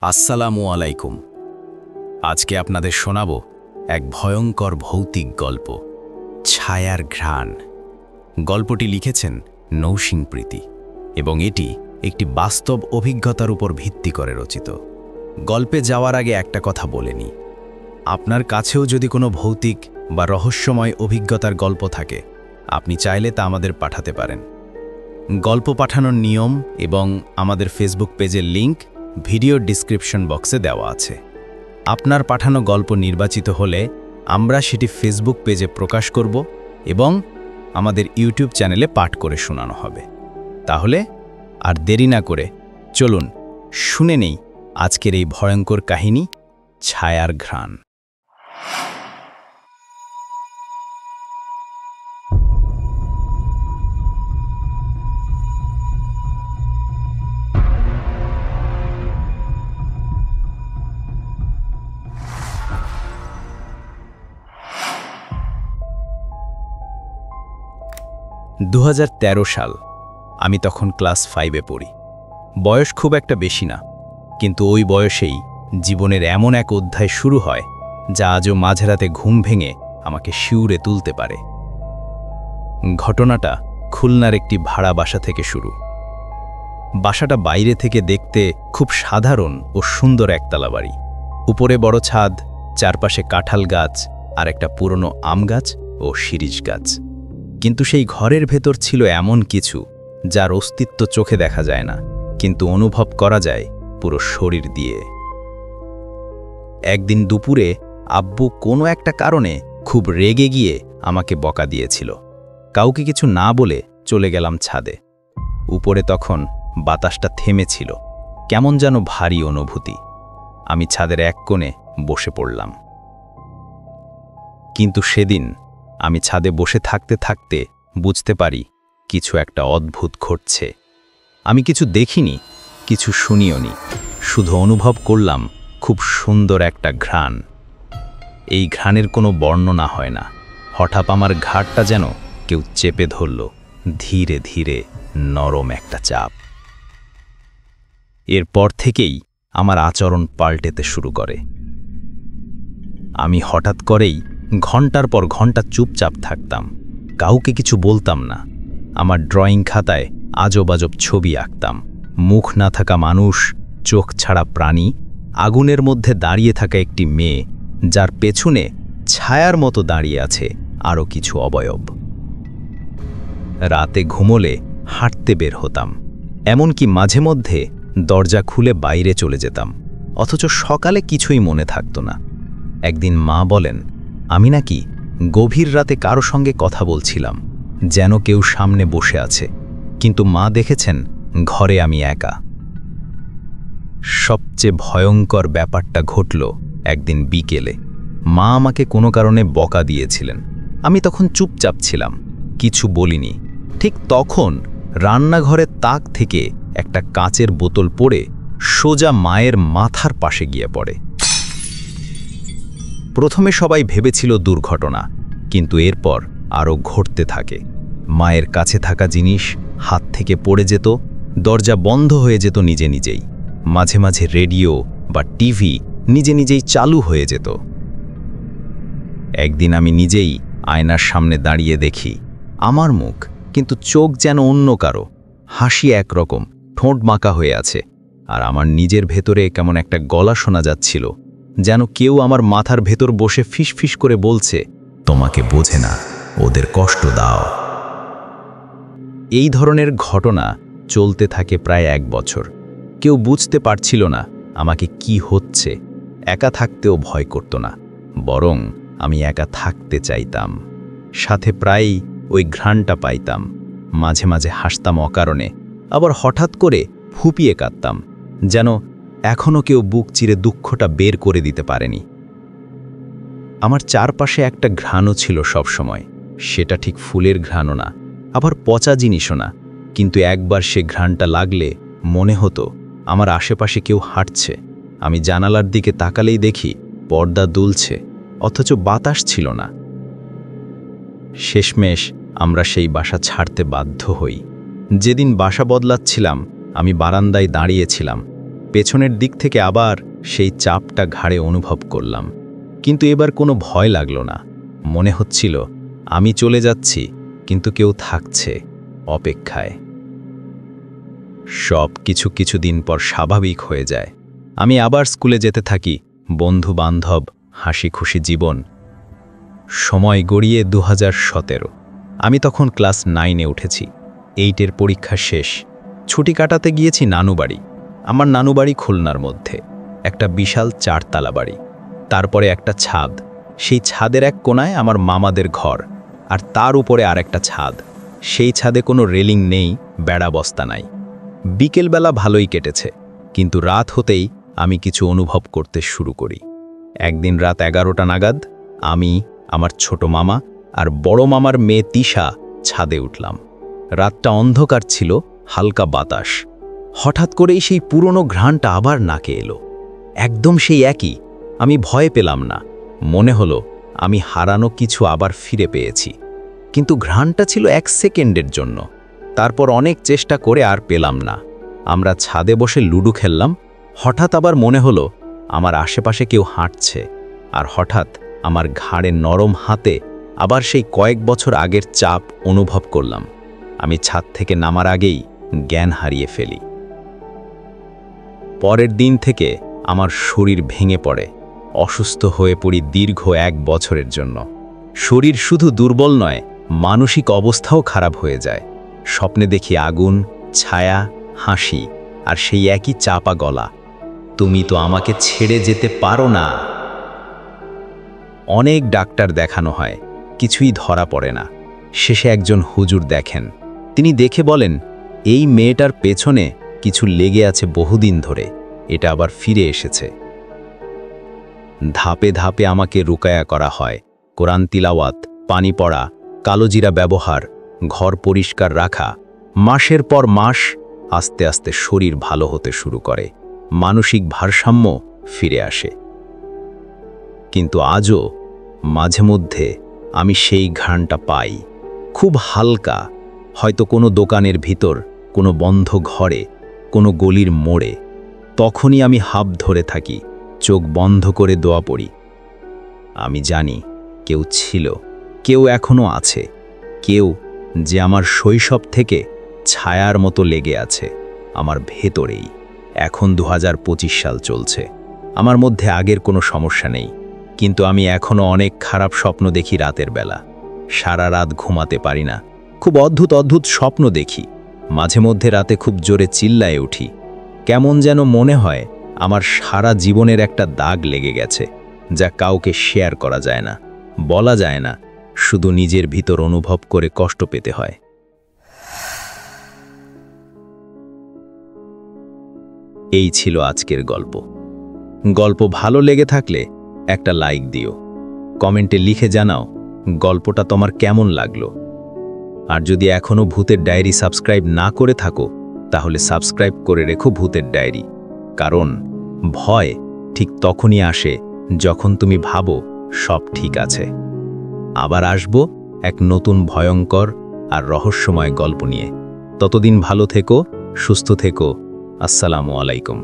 আসসালামু আলাইকুম। আজকে আপনাদের শোনাব এক ভয়ঙ্কর ভৌতিক গল্প, ছায়ার ঘ্রাণ। গল্পটি লিখেছেন নৌসিং প্রীতি এবং এটি একটি বাস্তব অভিজ্ঞতার উপর ভিত্তি করে রচিত। গল্পে যাওয়ার আগে একটা কথা বলে নিই, আপনার কাছেও যদি কোনো ভৌতিক বা রহস্যময় অভিজ্ঞতার গল্প থাকে, আপনি চাইলে তা আমাদের পাঠাতে পারেন। গল্প পাঠানোর নিয়ম এবং আমাদের ফেসবুক পেজের লিংক ভিডিও ডিসক্রিপশন বক্সে দেওয়া আছে। আপনার পাঠানো গল্প নির্বাচিত হলে আমরা সেটি ফেসবুক পেজে প্রকাশ করব এবং আমাদের ইউটিউব চ্যানেলে পাঠ করে শোনানো হবে। তাহলে আর দেরি না করে চলুন শুনে নেই আজকের এই ভয়ঙ্কর কাহিনী, ছায়ার ঘ্রাণ। 2013 সাল। আমি তখন ক্লাস 5-এ পড়ি। বয়স খুব একটা বেশি না, কিন্তু ওই বয়সেই জীবনের এমন এক অধ্যায় শুরু হয় যা আজও মাঝরাতে ঘুম ভেঙে আমাকে শিউরে তুলতে পারে। ঘটনাটা খুলনার একটি ভাড়া বাসা থেকে শুরু। বাসাটা বাইরে থেকে দেখতে খুব সাধারণ ও সুন্দর একতলা বাড়ি। উপরে বড় ছাদ, চারপাশে কাঁঠাল গাছ আর একটা পুরনো আম গাছ ও শিরিষ গাছ। কিন্তু সেই ঘরের ভেতর ছিল এমন কিছু যার অস্তিত্ব চোখে দেখা যায় না, কিন্তু অনুভব করা যায় পুরো শরীর দিয়ে। একদিন দুপুরে আব্বু কোনো একটা কারণে খুব রেগে গিয়ে আমাকে বকা দিয়েছিল। কাউকে কিছু না বলে চলে গেলাম ছাদে। উপরে তখন বাতাসটা থেমেছিল, কেমন যেন ভারী অনুভূতি। আমি ছাদের এক কোণে বসে পড়লাম। কিন্তু সেদিন আমি ছাদে বসে থাকতে থাকতে বুঝতে পারি কিছু একটা অদ্ভুত ঘটছে। আমি কিছু দেখিনি, কিছু শুনিওনি, শুধু অনুভব করলাম খুব সুন্দর একটা ঘ্রাণ। এই ঘ্রাণের কোনো বর্ণনা হয় না। হঠাৎ আমার ঘাড়টা যেন কেউ চেপে ধরল, ধীরে ধীরে নরম একটা চাপ। এরপর থেকেই আমার আচরণ পাল্টেতে শুরু করে। আমি হঠাৎ করেই ঘন্টার পর ঘন্টা চুপচাপ থাকতাম, কাউকে কিছু বলতাম না। আমার ড্রয়িং খাতায় আজব আজব ছবি আঁকতাম। মুখ না থাকা মানুষ, চোখ ছাড়া প্রাণী, আগুনের মধ্যে দাঁড়িয়ে থাকা একটি মেয়ে যার পেছনে ছায়ার মতো দাঁড়িয়ে আছে আরও কিছু অবয়ব। রাতে ঘুমোলে হাঁটতে বের হতাম, এমনকি মাঝে মধ্যে দরজা খুলে বাইরে চলে যেতাম, অথচ সকালে কিছুই মনে থাকত না। একদিন মা বলেন, আমি নাকি গভীর রাতে কারো সঙ্গে কথা বলছিলাম, যেন কেউ সামনে বসে আছে, কিন্তু মা দেখেছেন ঘরে আমি একা। সবচেয়ে ভয়ঙ্কর ব্যাপারটা ঘটল একদিন বিকেলে। মা আমাকে কোনো কারণে বকা দিয়েছিলেন। আমি তখন চুপচাপ ছিলাম, কিছু বলিনি। ঠিক তখন রান্নাঘরের তাক থেকে একটা কাঁচের বোতল পড়ে সোজা মায়ের মাথার পাশে গিয়ে পড়ে। প্রথমে সবাই ভেবেছিল দুর্ঘটনা, কিন্তু এরপর আরও ঘটতে থাকে। মায়ের কাছে থাকা জিনিস হাত থেকে পড়ে যেত, দরজা বন্ধ হয়ে যেত নিজে নিজেই। মাঝে মাঝে রেডিও বা টিভি নিজে নিজেই চালু হয়ে যেত। একদিন আমি নিজেই আয়নার সামনে দাঁড়িয়ে দেখি আমার মুখ, কিন্তু চোখ যেন অন্য কারো। হাসি একরকম, ঠোঁট বাঁকা হয়ে আছে, আর আমার নিজের ভেতরে কেমন একটা গলা শোনা যাচ্ছিল, যেন কেউ আমার মাথার ভেতর বসে ফিসফিস করে বলছে, তোমাকে বোঝে না, ওদের কষ্ট দাও। এই ধরনের ঘটনা চলতে থাকে প্রায় 1 বছর। কেউ বুঝতে পারছিল না আমাকে কি হচ্ছে। একা থাকতেও ভয় করত না, বরং আমি একা থাকতে চাইতাম। সাথে প্রায়ই ওই ঘ্রাণটা পাইতাম। মাঝে মাঝে হাসতাম অকারণে, আবার হঠাৎ করে ফুপিয়ে কাঁদতাম, যেন এখনও কেউ বুক চিরে দুঃখটা বের করে দিতে পারেনি। আমার চারপাশে একটা ঘ্রাণও ছিল সবসময়। সেটা ঠিক ফুলের ঘ্রাণও না, আবার পচা জিনিসও না, কিন্তু একবার সে ঘ্রাণটা লাগলে মনে হতো আমার আশেপাশে কেউ হাঁটছে। আমি জানালার দিকে তাকালেই দেখি পর্দা দুলছে, অথচ বাতাস ছিল না। শেষমেশ আমরা সেই বাসা ছাড়তে বাধ্য হই। যেদিন বাসা বদলাচ্ছিলাম আমি বারান্দায় দাঁড়িয়েছিলাম, পেছনের দিক থেকে আবার সেই চাপটা ঘাড়ে অনুভব করলাম, কিন্তু এবার কোনো ভয় লাগলো না। মনে হচ্ছিল আমি চলে যাচ্ছি, কিন্তু কেউ থাকছে অপেক্ষায়। সব কিছুদিন পর স্বাভাবিক হয়ে যায়। আমি আবার স্কুলে যেতে থাকি, বন্ধু বান্ধব, হাসি খুশি জীবন। সময় গড়িয়ে 2017। আমি তখন ক্লাস 9-এ উঠেছি। 8-এর পরীক্ষা শেষ। ছুটি কাটাতে গিয়েছি নানুবাড়ি। আমার নানুবাড়ি খুলনার মধ্যে, একটা বিশাল 4তলা বাড়ি, তারপরে একটা ছাদ। সেই ছাদের এক কোণায় আমার মামাদের ঘর, আর তার উপরে আরেকটা ছাদ। সেই ছাদে কোনো রেলিং নেই, বেড়াবস্তা নাই। বিকেলবেলা ভালোই কেটেছে, কিন্তু রাত হতেই আমি কিছু অনুভব করতে শুরু করি। একদিন রাত 11টা নাগাদ আমি, আমার ছোট মামা আর বড় মামার মেয়ে তিশা ছাদে উঠলাম। রাতটা অন্ধকার ছিল, হালকা বাতাস। হঠাৎ করেই সেই পুরনো ঘ্রাণটা আবার নাকে এলো, একদম সেই একই। আমি ভয় পেলাম না, মনে হলো আমি হারানো কিছু আবার ফিরে পেয়েছি। কিন্তু ঘ্রাণটা ছিল 1 সেকেন্ডের জন্য, তারপর অনেক চেষ্টা করে আর পেলাম না। আমরা ছাদে বসে লুডো খেললাম। হঠাৎ আবার মনে হলো আমার আশেপাশে কেউ হাঁটছে, আর হঠাৎ আমার ঘাড়ের নরম হাতে আবার সেই কয়েক বছর আগের চাপ অনুভব করলাম। আমি ছাদ থেকে নামার আগেই জ্ঞান হারিয়ে ফেলি। পরের দিন থেকে আমার শরীর ভেঙে পড়ে, অসুস্থ হয়ে পড়ি দীর্ঘ 1 বছরের জন্য। শরীর শুধু দুর্বল নয়, মানসিক অবস্থাও খারাপ হয়ে যায়। স্বপ্নে দেখি আগুন, ছায়া, হাসি, আর সেই একই চাপা গলা, তুমি তো আমাকে ছেড়ে যেতে পারো না। অনেক ডাক্তার দেখানো হয়, কিছুই ধরা পড়ে না। শেষে একজন হুজুর দেখেন। তিনি দেখে বলেন, এই মেয়েটার পেছনে কিছু লেগে আছে বহুদিন ধরে, এটা আবার ফিরে এসেছে। ধাপে ধাপে আমাকে রুকায়া করা হয়। কোরআন তিলাওয়াত, পানি পড়া, কালোজিরা ব্যবহার, ঘর পরিষ্কার রাখা। মাসের পর মাস আস্তে আস্তে শরীর ভালো হতে শুরু করে, মানসিক ভারসাম্য ফিরে আসে। কিন্তু আজও মাঝে মধ্যে আমি সেই ঘ্রাণটা পাই, খুব হালকা, হয়তো কোনো দোকানের ভিতর, কোনো বন্ধ ঘরে, কোনো গলির মোড়ে। তখনই আমি হাঁপ ধরে থাকি, চোখ বন্ধ করে দোয়া পড়ি। আমি জানি কেউ ছিল, কেউ এখনো আছে, কেউ যে আমার শৈশব থেকে ছায়ার মতো লেগে আছে আমার ভেতরেই। এখন 2025 সাল চলছে, আমার মধ্যে আগের কোনো সমস্যা নেই, কিন্তু আমি এখনো অনেক খারাপ স্বপ্ন দেখি রাতের বেলা। সারা রাত ঘুমাতে পারি না, খুব অদ্ভুত অদ্ভুত স্বপ্ন দেখি। মাঝে মধ্যে রাতে খুব জোরে চিল্লায়ে উঠি। কেমন যেন মনে হয় আমার সারা জীবনের একটা দাগ লেগে গেছে, যা কাউকে শেয়ার করা যায় না, বলা যায় না, শুধু নিজের ভিতর অনুভব করে কষ্ট পেতে হয়। এই ছিল আজকের গল্প। গল্প ভালো লেগে থাকলে একটা লাইক দিও, কমেন্টে লিখে জানাও গল্পটা তোমার কেমন লাগলো। আর যদি এখনো ভূতের ডায়েরি সাবস্ক্রাইব না করে থাকো, তাহলে সাবস্ক্রাইব করে রেখো ভূতের ডায়েরি। কারণ ভয় ঠিক তখনই আসে যখন তুমি ভাবো সব ঠিক আছে। আবার আসবো এক নতুন ভয়ঙ্কর আর রহস্যময় গল্প নিয়ে। ততদিন ভালো থেকো, সুস্থ থেকো। আসসালামু আলাইকুম।